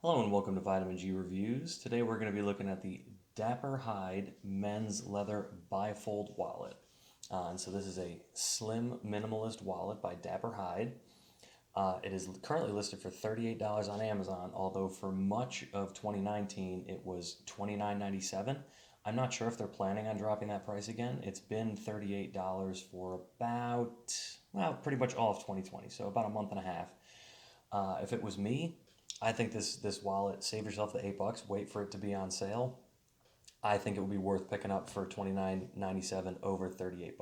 Hello and welcome to Vitamin G Reviews. Today we're going to be looking at the Dapper Hide Men's Leather Bifold Wallet. And so this is a slim minimalist wallet by Dapper Hide. It is currently listed for $38 on Amazon, although for much of 2019 it was $29.97. I'm not sure if they're planning on dropping that price again. It's been $38 for pretty much all of 2020, so about a month and a half. If it was me, I think this wallet, save yourself the $8, wait for it to be on sale. I think it would be worth picking up for $29.97 over $38.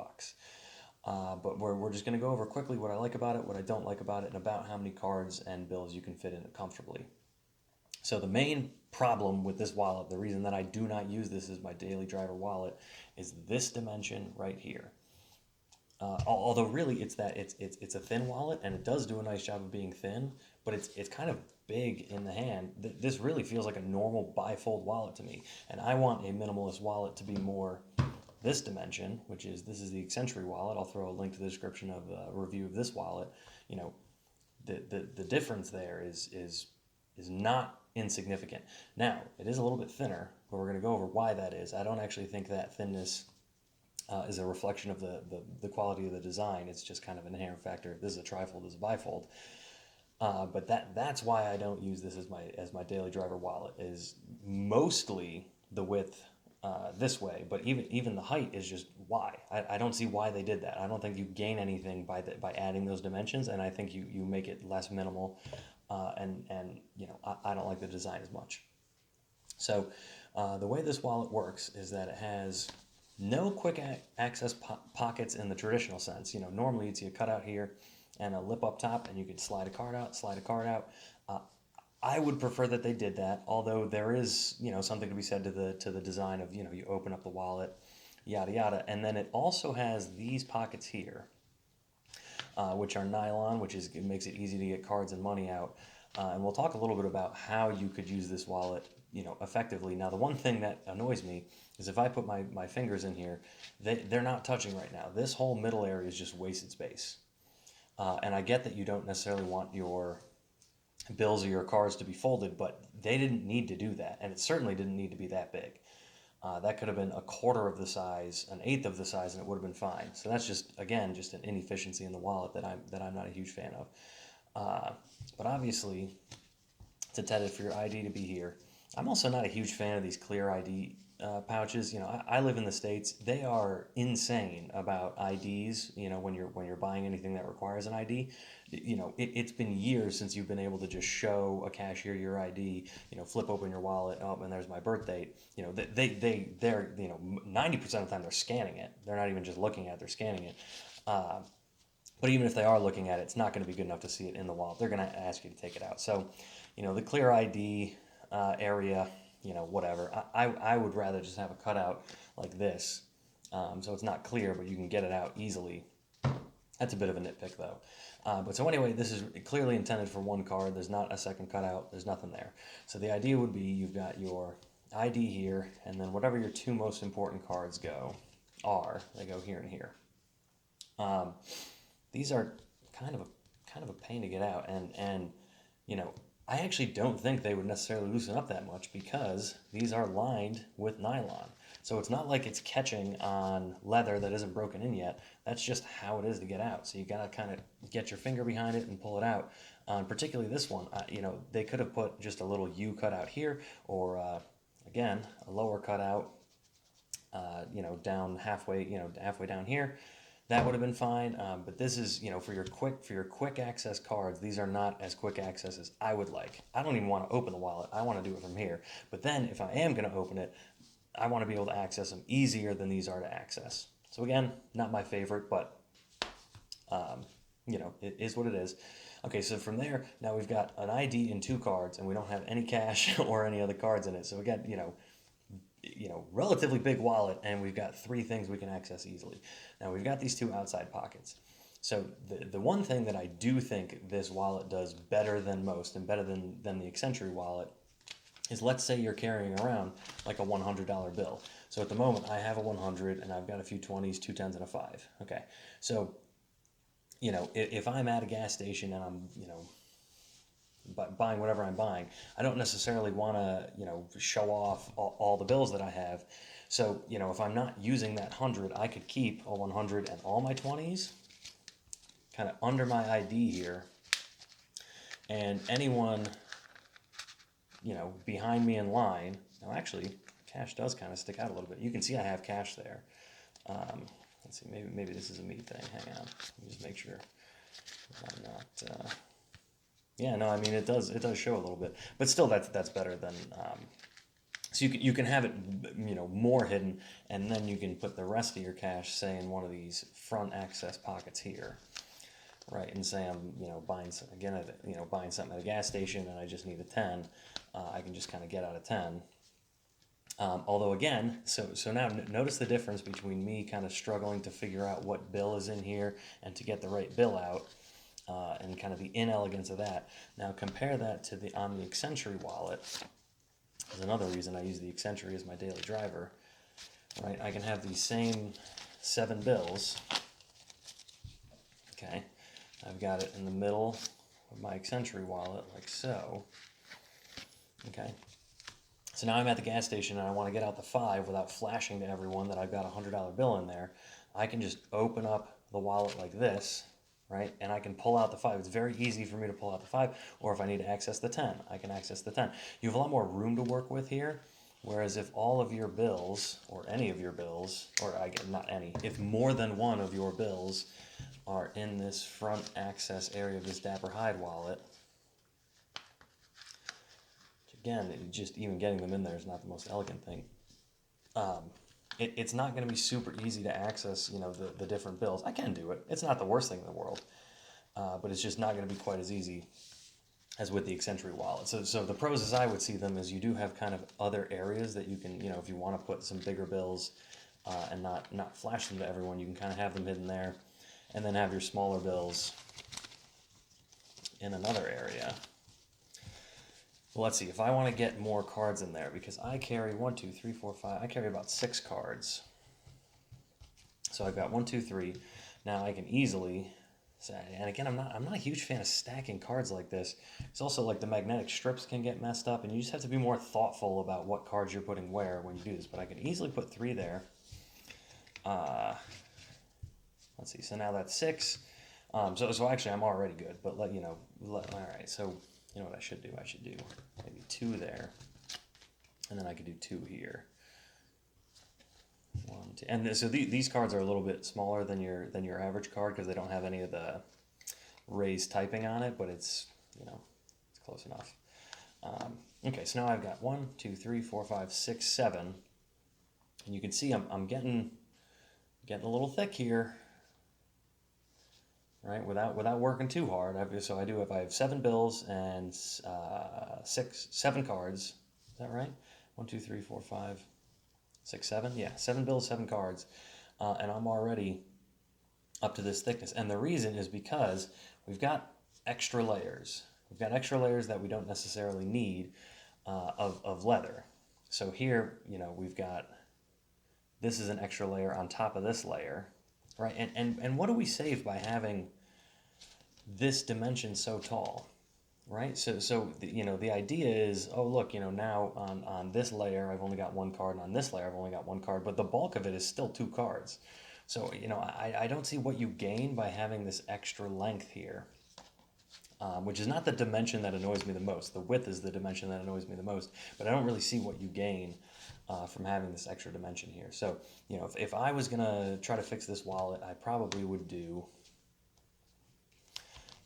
But we're just going to go over quickly what I like about it, what I don't like about it, and about how many cards and bills you can fit in it comfortably. So the main problem with this wallet, the reason that I do not use this as my daily driver wallet, is this dimension right here. Although really it's a thin wallet, and it does do a nice job of being thin, but it's kind of big in the hand. This really feels like a normal bifold wallet to me, and I want a minimalist wallet to be more this dimension, this is the Eccentric wallet. I'll throw a link to the description of a review of this wallet. You know, the difference there is not insignificant. Now it is a little bit thinner, but we're going to go over why that is. I don't actually think that thinness is a reflection of the quality of the design. It's just kind of an inherent factor. This is a trifold, this is a bifold. But that's why I don't use this as my daily driver wallet. Is mostly the width this way, but even the height is just why. I don't see why they did that. I don't think you gain anything by adding those dimensions, and I think you make it less minimal. And I don't like the design as much. So the way this wallet works is that it has no quick access pockets in the traditional sense. Normally you'd see a cutout here and a lip up top, and you could slide a card out. I would prefer that they did that, although there is something to be said to the design of you open up the wallet, yada yada, and then it also has these pockets here, which are nylon, it makes it easy to get cards and money out. And we'll talk a little bit about how you could use this wallet effectively. Now, the one thing that annoys me is if I put my fingers in here, they're not touching right now. This whole middle area is just wasted space. And I get that you don't necessarily want your bills or your cards to be folded, but they didn't need to do that, and it certainly didn't need to be that big. That could have been a quarter of the size, an eighth of the size, and it would have been fine. So that's just an inefficiency in the wallet that I'm not a huge fan of. But obviously, it's intended for your ID to be here. I'm also not a huge fan of these clear ID pouches. I live in the States. They are insane about IDs. When you're buying anything that requires an ID, it's been years since you've been able to just show a cashier your ID. Flip open your wallet, and there's my birth date. They're 90% of the time they're scanning it. They're not even just looking at it; they're scanning it. But even if they are looking at it, it's not going to be good enough to see it in the wallet. They're going to ask you to take it out. So, the clear ID area, whatever. I would rather just have a cutout like this, so it's not clear, but you can get it out easily. That's a bit of a nitpick, though. But so anyway, this is clearly intended for one card. There's not a second cutout. There's nothing there. So the idea would be you've got your ID here, and then whatever your two most important cards they go here and here. These are kind of a pain to get out, and I actually don't think they would necessarily loosen up that much because these are lined with nylon. So it's not like it's catching on leather that isn't broken in yet. That's just how it is to get out. So you gotta kind of get your finger behind it and pull it out. Particularly this one, they could have put just a little U cutout here, or again a lower cutout, down halfway down here. That would have been fine, but this is, for your quick access cards. These are not as quick access as I would like. I don't even want to open the wallet. I want to do it from here. But then, if I am going to open it, I want to be able to access them easier than these are to access. So again, not my favorite, but it is what it is. Okay, so from there, now we've got an ID and two cards, and we don't have any cash or any other cards in it. So again, relatively big wallet, and we've got three things we can access easily. Now we've got these two outside pockets. So the one thing that I do think this wallet does better than most, and better than the Eccentric wallet, is let's say you're carrying around like a $100 bill. So at the moment I have a 100, and I've got a few 20s, two 10s, and a 5. Okay, so if I'm at a gas station and I'm buying whatever I'm buying, I don't necessarily want to, show off all the bills that I have. So, if I'm not using that 100, I could keep a 100 and all my 20s kind of under my ID here. And anyone, behind me in line, now actually, cash does kind of stick out a little bit. You can see I have cash there. Let's see, maybe this is a me thing. Hang on, let me just make sure I'm not. Yeah, no, I mean it does show a little bit, but still that's better than. So you can have it, more hidden, and then you can put the rest of your cash, say, in one of these front access pockets here, right? And say I'm, buying buying something at a gas station, and I just need a 10. I can just kind of get out a 10. Although again, so now notice the difference between me kind of struggling to figure out what bill is in here and to get the right bill out, and kind of the inelegance of that. Now compare that to on the Accenture wallet. There's another reason I use the Accenture as my daily driver, right? I can have these same 7 bills. Okay, I've got it in the middle of my Accenture wallet, like so. Okay. So now I'm at the gas station and I want to get out the 5 without flashing to everyone that I've got a $100 bill in there. I can just open up the wallet like this, right? And I can pull out the 5. It's very easy for me to pull out the 5. Or if I need to access the 10, I can access the 10. You have a lot more room to work with here. Whereas if all of your bills, or any of your bills, or not any, if more than one of your bills are in this front access area of this Dapper Hide wallet, again, just even getting them in there is not the most elegant thing. It's not going to be super easy to access, the different bills. I can do it. It's not the worst thing in the world, but it's just not going to be quite as easy as with the Accenture wallet. So the pros, as I would see them, is you do have kind of other areas that you can, if you want to put some bigger bills and not flash them to everyone, you can kind of have them hidden there, and then have your smaller bills in another area. Well, let's see, if I want to get more cards in there, because I carry 1, 2, 3, 4, 5, I carry about 6 cards. So I've got 1, 2, 3. Now I can easily, and again, I'm not a huge fan of stacking cards like this. It's also like the magnetic strips can get messed up, and you just have to be more thoughtful about what cards you're putting where when you do this. But I can easily put 3 there. Let's see, so now that's 6. So actually I'm already good, but all right, so you know what I should do? I should do maybe 2 there, and then I could do 2 here. 1, 2, and so these cards are a little bit smaller than your average card because they don't have any of the raised typing on it, but it's it's close enough. Okay, so now I've got 1, 2, 3, 4, 5, 6, 7, and you can see I'm getting a little thick here. Right, without working too hard. I have 7 bills and 7 cards. Is that right? 1, 2, 3, 4, 5, 6, 7. Yeah, 7 bills, 7 cards, and I'm already up to this thickness. And the reason is because we've got extra layers. We've got extra layers that we don't necessarily need of leather. So here, we've got, this is an extra layer on top of this layer. Right, and what do we save by having this dimension so tall, right? So the idea is, oh look, now on this layer I've only got 1 card, and on this layer I've only got 1 card, but the bulk of it is still 2 cards. So I don't see what you gain by having this extra length here, which is not the dimension that annoys me the most. The width is the dimension that annoys me the most, but I don't really see what you gain from having this extra dimension here. So, if I was going to try to fix this wallet, I probably would do,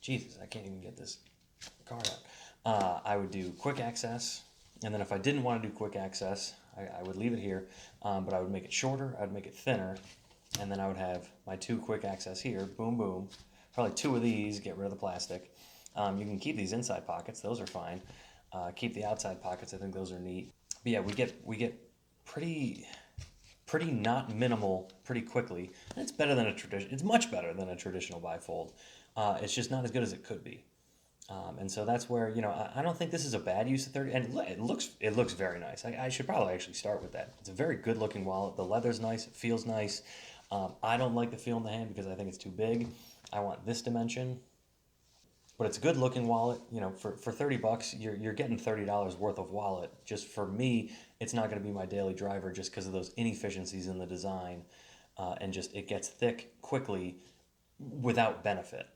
Jesus, I can't even get this card out. I would do quick access, and then if I didn't want to do quick access, I would leave it here, but I would make it shorter, I'd make it thinner, and then I would have my 2 quick access here, boom, boom, probably 2 of these, get rid of the plastic. You can keep these inside pockets, those are fine. Keep the outside pockets, I think those are neat. But yeah, we get pretty not minimal pretty quickly. And it's better than it's much better than a traditional bifold. It's just not as good as it could be. And so that's where, I don't think this is a bad use of 30, and it looks very nice. I should probably actually start with that. It's a very good looking wallet. The leather's nice, it feels nice. I don't like the feel in the hand because I think it's too big. I want this dimension. but it's a good looking wallet. You know, for 30 bucks, you're getting $30 worth of wallet. Just for me, it's not going to be my daily driver just because of those inefficiencies in the design, and just it gets thick quickly without benefit.